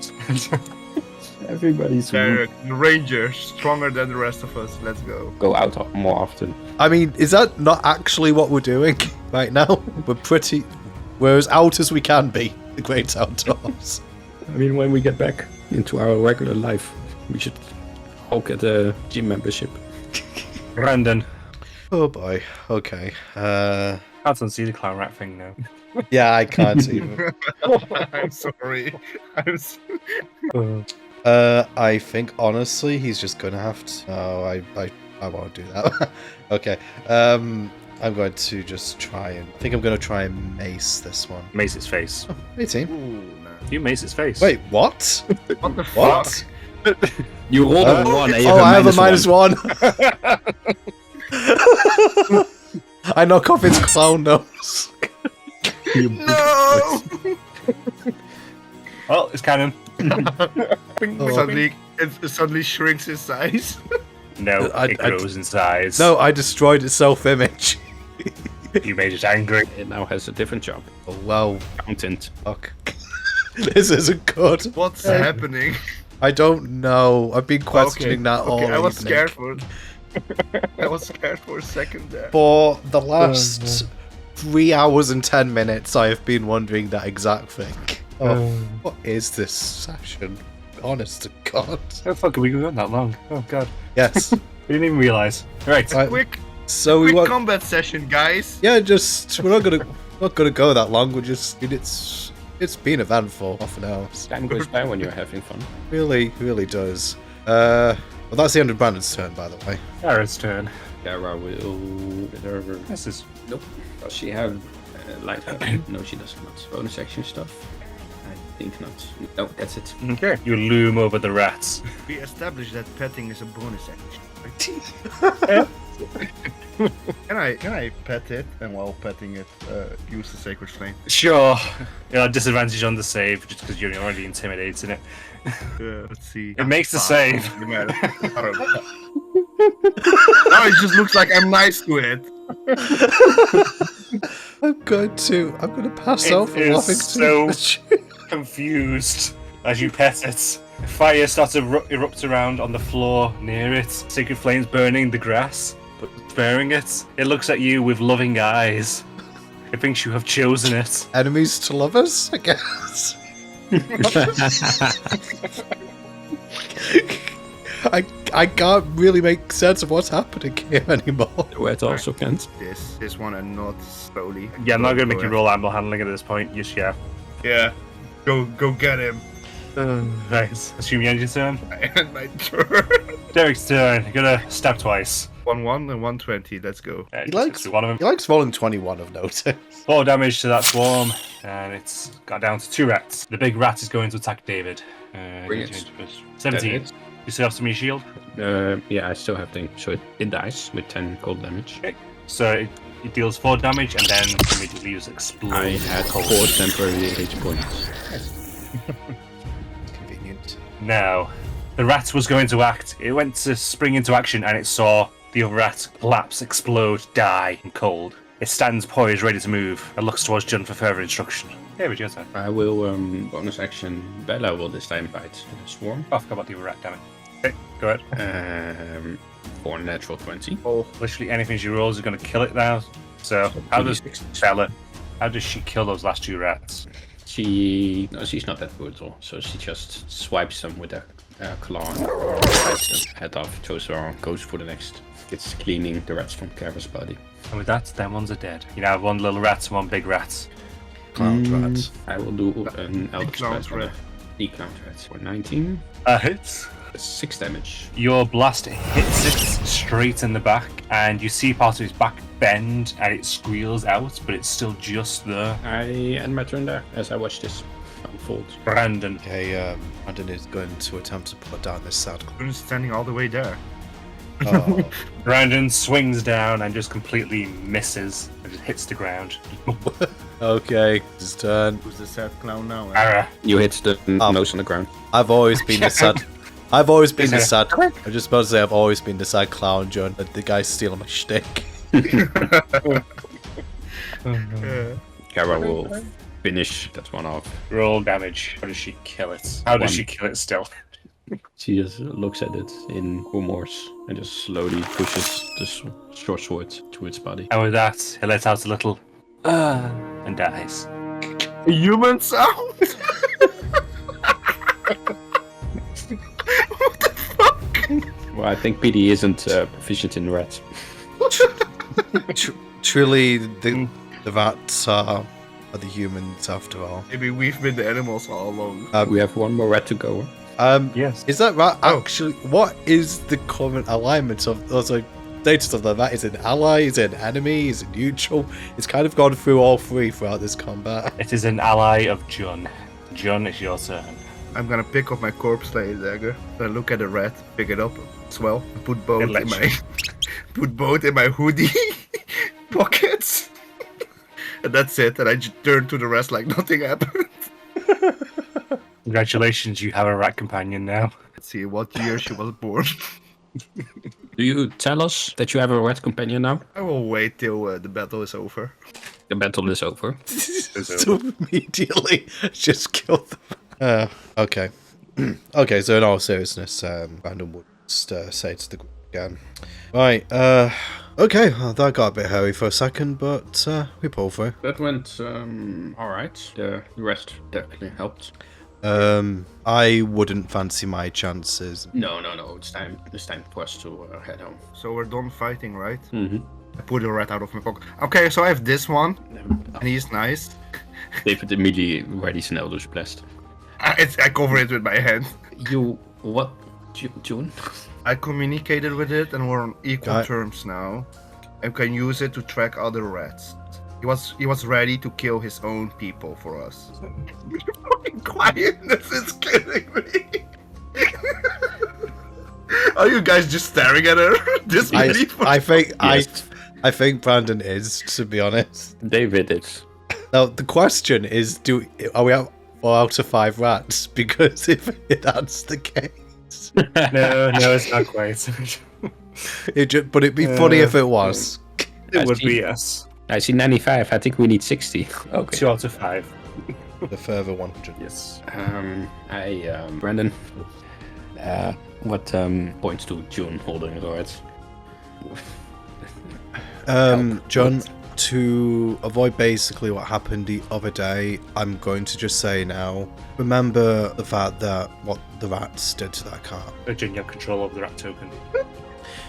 Everybody's Derek, the ranger, stronger than the rest of us. Let's go. go out more often. I mean, is that not actually what we're doing right now? We're as out as we can be. The great outdoors. I mean, when we get back into our regular life, we should all get a gym membership. Brandon. Oh boy. Okay. Can't unsee the clown rat thing now. Yeah, I can't even. I'm sorry. I think honestly, he's just gonna have to. No, I won't do that. Okay. I'm going to just try and. I think I'm gonna try and mace this one. Mace its face. 18. Ooh, no. You mace its face. Wait, what? What the What? fuck? You rolled a 1 and you I have a -1. -1. I knock off its clown nose. No! Well, it's canon. Suddenly, it suddenly shrinks in size. No, I- it grows in size. No, I destroyed its self-image. You made it angry. It now has a different job. Oh, well, Accountant. fuck. This isn't good. What's happening? I don't know. I've been questioning that all I was evening. scared for. I was scared for a second there. For the last 3 hours and 10 minutes, I have been wondering that exact thing. Oh, what is this session? Honest to God. How the fuck have we gone that long? Oh god. Yes. We didn't even realise. Right. Right, Quick so we want. combat session, guys. Yeah, just we're not gonna go that long. We're just. I mean, it's been eventful. Half an hour. Time goes by when you're having fun. Really does. Well, that's the end of Brandon's turn, by the way. Kara's turn. Kara will get her. This is. Nope. Does she have light weapon? No, she does not. Bonus action stuff? I think not. No, that's it. Okay. You loom over the rats. We established that petting is a bonus action. Right? Can I pet it? And while petting it, use the sacred flame. Sure. You're at disadvantage on the save just because you're already intimidating it. Let's see. It makes the save. I don't know. No, it just looks like I'm nice to it. I'm gonna pass It out from is laughing so- too much. Confused as you pet it. Fire starts to erupt around on the floor near it. Sacred flames burning the grass, but sparing it. It looks at you with loving eyes. It thinks you have chosen it. Enemies to lovers, I guess. I can't really make sense of what's happening here anymore. Red also can't. This one and not slowly. Yeah, I'm not going to make you roll animal handling at this point. Just yeah. Yeah. Go get him. Right. Assume you end your turn. And my turn. Derek's turn. You're gonna stab twice. 1-1 and 120. Let's go. He Just likes one of He them. likes rolling 21 of notice. 4 damage to that swarm, and it's got down to 2 rats. The big rat is going to attack David. Bring it. 17. You still have some in your shield? Yeah, I still have things. So it dies with 10 cold damage. Okay. So it deals 4 damage, and then immediately just explodes. I had cold. 4 temporary hit points. Convenient. Now, the rat was going to act. It went to spring into action, and it saw the other rat collapse, explode, die, and cold. It stands poised, ready to move, and looks towards John for further instruction. Here, it's your turn. I will bonus action. Bella will this time bite the swarm. Oh, I forgot about the other rat, damn it. Okay, go ahead. For natural 20. Oh, literally anything she rolls is going to kill it now. So, how does Bella, how does she kill those last 2 rats? She's not that brutal, so she just swipes them with her claw and bites them head off, throws her on, goes for the next. It's cleaning the rats from Kara's body. And with that, them ones are dead. You now have 1 little rat and 1 big rat. Clown rats. I will do an Eldritch clown Blast on rat. the clown rat for 19. Hits. 6 damage. Your blast hits it straight in the back, and you see part of his back bend, and it squeals out, but it's still just there. I end my turn there as I watch this unfold. Brandon. Okay, Brandon is going to attempt to put down this saddle. I'm standing all the way there. Oh, Brandon swings down and just completely misses and just hits the ground. okay, his turn. Who's the sad clown now? Ara. You hit the nose on the ground. I've always been the sad. I've always been the Okay. sad. I'm just about to say I've always been the sad clown, John. The guy's stealing my shtick. Kara will finish that one off. Roll damage. How does she kill it? How does 1. she kill it still? She just looks at it in remorse and just slowly pushes the short sword to its body. And with that, he lets out a little and dies. A human sound? Well, I think PD isn't proficient in rats. Truly, the rats are the humans after all. Maybe we've been the animals all along. We have 1 more rat to go. Yes. Is that rat actually? What is the current alignment of those status of the rat? Is it an ally? Is it an enemy? Is it neutral? It's kind of gone through all 3 throughout this combat. It is an ally of Jun. Jun, it's your turn. I'm gonna pick up my corpse slayer dagger. I look at the rat, pick it up as well, and put both And let in my put both in my hoodie pockets. And that's it. And I just turn to the rest like nothing happened. Congratulations, you have a rat companion now. Let's see what year she was born. Do you tell us that you have a rat companion now? I will wait till the battle is over. The battle is over. So immediately just killed them. Okay. Okay, so in all seriousness, Brandon would just say to the group again. Right, okay, well, that got a bit hairy for a second, but we pulled through. That went alright. The rest definitely helped. I wouldn't fancy my chances. No. It's time for us to head home. So we're done fighting, right? Mm-hmm. I put the rat out of my pocket. Okay, so I have this one, and he's nice. David immediately readies an Eldritch Blast. I cover it with my hand. You what, June? I communicated with it, and we're on equal Got it. terms now. I can use it to track other rats. He was ready to kill his own people for us. Your fucking quietness is killing me. Are you guys just staring at her? This really I think Yes. I think Brandon is, to be honest. David is. Now the question is, are we out 4 out of 5 rats? Because if that's the case, No, it's not quite. but it'd be funny if it was. It would be yes. I see 95. I think we need 60. Okay. 2 out of 5. The further 100. Yes. Brandon. What points to June holding the rats? John, to avoid basically what happened the other day, I'm going to just say now, remember the fact that what the rats did to that car. Jun, you have control over the rat token.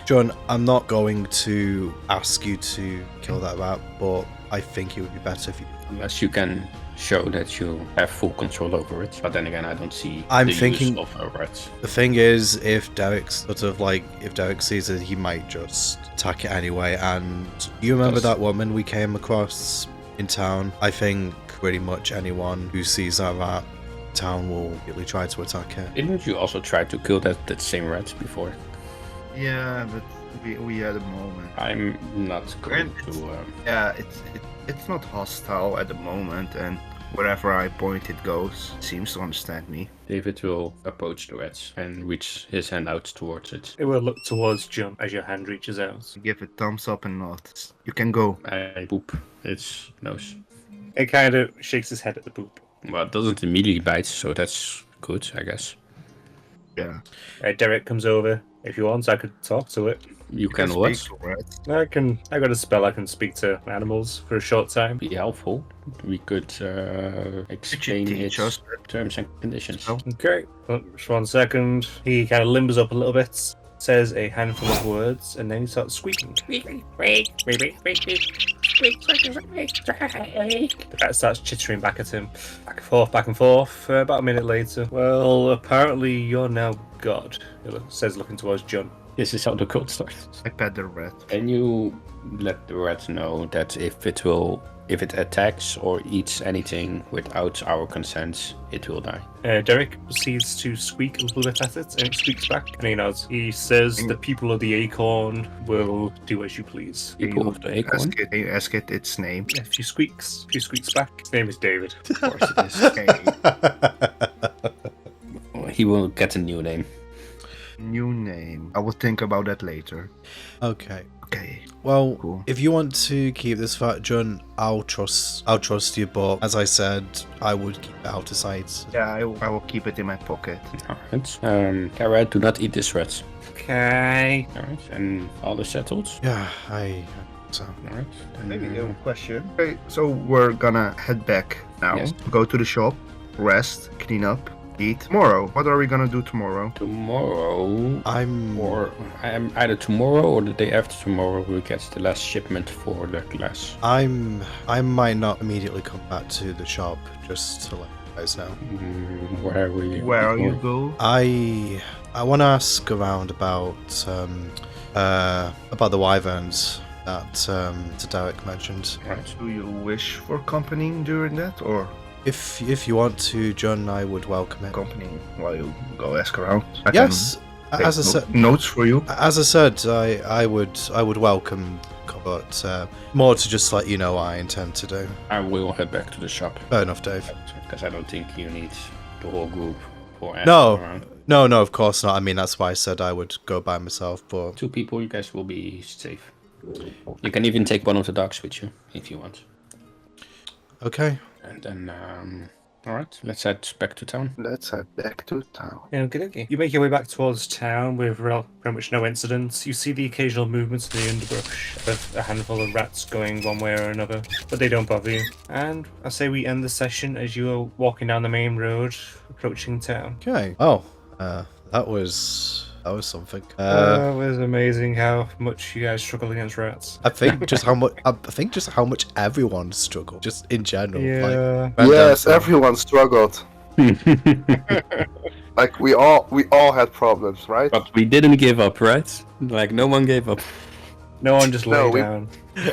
John, I'm not going to ask you to kill that rat, but I think it would be better if you... Unless you can show that you have full control over it. But then again, I don't see I'm the thinking- use of a rat. The thing is, if Derek sees it, he might just attack it anyway. And you remember Yes. that woman we came across in town? I think pretty much anyone who sees that rat in town will really try to attack it. Didn't you also try to kill that same rat before? Yeah, but we had a moment. I'm not going And- to... Yeah, it's not hostile at the moment, and wherever I point it goes, seems to understand me. David will approach the rats and reach his hand out towards it. It will look towards Jun as your hand reaches out. Give it thumbs up and nod. You can go. I poop its nose. It kind of shakes his head at the poop. Well, it doesn't immediately bite, so that's good, I guess. Yeah. Derek comes over. If you want, I could talk to it. You can speak what? to rats. I got a spell I can speak to animals for a short time. Be helpful. We could explain teach its us? terms and conditions. No. Okay, just 1 second. He kind of limbers up a little bit, says a handful of words, and then he starts squeaking. The cat starts chittering back at him, back and forth. About a minute later, well, apparently you're now God, he says, looking towards John. This is how the cult starts. I pet the rat. Can you let the rat know that if it attacks or eats anything without our consent, it will die? Derek proceeds to squeak a little bit at it, and it squeaks back, and he nods. He says the people of the acorn will do as you please. People of the acorn? Ask it its name. If you squeaks back. His name is David. Of course it is. Okay. He will get a new name. New name. I will think about that later. Okay. Okay. Well, Cool. if you want to keep this fact, John, I'll trust you. But as I said, I would keep it out of sight. Yeah, I will keep it in my pocket. Alright. Kara, do not eat this rat. Okay. Alright. And all is settled? Yeah, I. So. Alright. Maybe a question. Okay, so we're gonna head back now. Yes. Go to the shop, rest, clean up, eat. Tomorrow. What are we gonna do tomorrow? Tomorrow, I'm. either tomorrow or the day after tomorrow, we get the last shipment for the glass. I might not immediately come back to the shop, just to let you guys know. Where are we? Where are you go? I want to ask around about the wyverns that Derek mentioned. Right. Do you wish for company during that, or If you want to, John, I would welcome it. company while you go ask around? I Yes, can take as I said, notes for you. as I said, I would welcome, but more to just let you know what I intend to do. I will head back to the shop. Fair enough, Dave. Because I don't think you need the whole group for asking No. around. No, of course not. I mean, that's why I said I would go by myself. But 2 people, you guys will be safe. You can even take one of the dogs with you if you want. okay. And then, alright, let's head back to town. Let's head back to town. Yeah, okay. You make your way back towards town with pretty much no incidents. You see the occasional movements in the underbrush of a handful of rats going one way or another, but they don't bother you. And I say we end the session as you are walking down the main road, approaching town. Okay. Oh, that was something. It was amazing how much you guys struggle against rats. I think just how much. I think just how much everyone struggled, just in general. Yeah. Like, Yes, everyone struggled. Like we all had problems, right? But we didn't give up, right? Like, no one gave up. No one just No, lay we- down.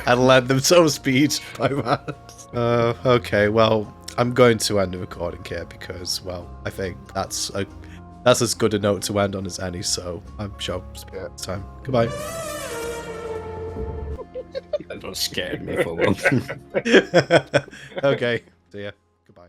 and led themselves beat by rats. Okay. Well, I'm going to end the recording here because, well, I think that's as good a note to end on as any. So I'm sure it's time. Goodbye. That was scared me for once. Okay. See ya. Goodbye.